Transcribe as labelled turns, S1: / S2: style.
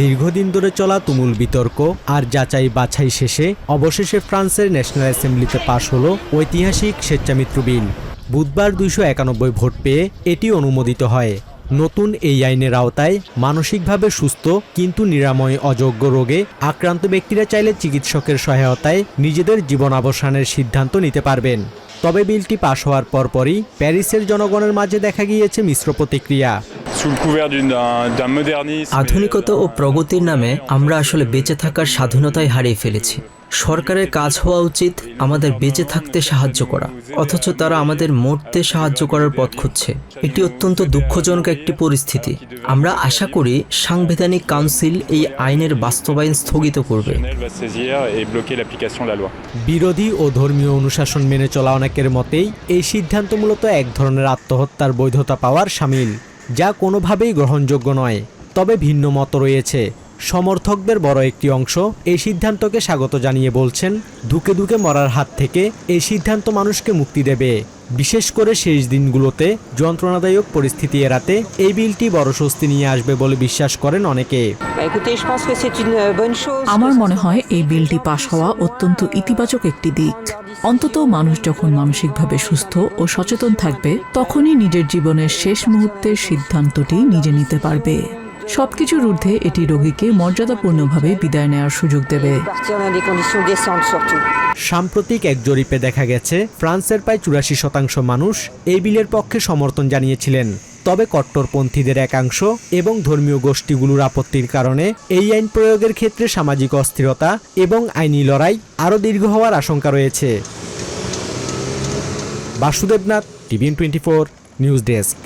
S1: দীর্ঘদিন ধরে চলা তুমুল বিতর্ক আর যাচাই বাছাই শেষে অবশেষে ফ্রান্সের ন্যাশনাল অ্যাসেম্বলিতে পাশ হলো ঐতিহাসিক স্বেচ্ছামিত্র বিল। বুধবার 291 ভোট পেয়ে এটি অনুমোদিত হয়। নতুন এই আইনের আওতায় মানসিকভাবে সুস্থ কিন্তু নিরাময় অযোগ্য রোগে আক্রান্ত ব্যক্তিরা চাইলে চিকিৎসকের সহায়তায় নিজেদের জীবনাবসানের সিদ্ধান্ত নিতে পারবেন। তবে বিলটি পাশ হওয়ার পরপরই প্যারিসের জনগণের মাঝে দেখা গিয়েছে মিশ্র প্রতিক্রিয়া।
S2: আধুনিকতা ও প্রগতির নামে আমরা আসলে বেঁচে থাকার স্বাধীনতাই হারিয়ে ফেলেছি। সরকারের কাজ হওয়া উচিত আমাদের বেঁচে থাকতে সাহায্য করা, অথচ তারা আমাদের মরতে সাহায্য করার পথ খুঁজছে। এটি অত্যন্ত দুঃখজনক একটি পরিস্থিতি। আমরা আশা করি সাংবিধানিক কাউন্সিল এই আইনের বাস্তবায়ন স্থগিত করবে।
S1: বিরোধী ও ধর্মীয় অনুশাসন মেনে চলা অনেকের মতেই এই সিদ্ধান্ত মূলত এক ধরনের আত্মহত্যার বৈধতা পাওয়ার শামিল, যা কোনোভাবেই গ্রহণযোগ্য নয়। তবে ভিন্ন মত রয়েছে। সমর্থকদের বড় একটি অংশ এই সিদ্ধান্তকে স্বাগত জানিয়ে বলছেন, ধুকে ধুকে মরার হাত থেকে এই সিদ্ধান্ত মানুষকে মুক্তি দেবে। বিশেষ করে শেষ দিনগুলোতে যন্ত্রণাদায়ক পরিস্থিতি এড়াতে এই বিলটি বড় স্বস্তি নিয়ে আসবে বলে বিশ্বাস করেন অনেকে।
S3: আমার মনে হয় এই বিলটি পাশ হওয়া অত্যন্ত ইতিবাচক একটি দিক। অন্তত মানুষ যখন মানসিকভাবে সুস্থ ও সচেতন থাকবে, তখনই নিজের জীবনের শেষ মুহূর্তের সিদ্ধান্তটি নিজে নিতে পারবে। সবকিছুর ঊর্ধ্বে এটি রোগীকে মর্যাদাপূর্ণভাবে বিদায় নেওয়ার সুযোগ দেবে।
S1: সাম্প্রতিক এক জরিপে দেখা গেছে ফ্রান্সের প্রায় 84% মানুষ এই বিলের পক্ষে সমর্থন জানিয়েছিলেন। তবে কট্টরপন্থীদের একাংশ এবং ধর্মীয় গোষ্ঠীগুলোর আপত্তির কারণে এই আইন প্রয়োগের ক্ষেত্রে সামাজিক অস্থিরতা এবং আইনি লড়াই আরও দীর্ঘ হওয়ার আশঙ্কা রয়েছে। Basudebnath, TVN24 news desk.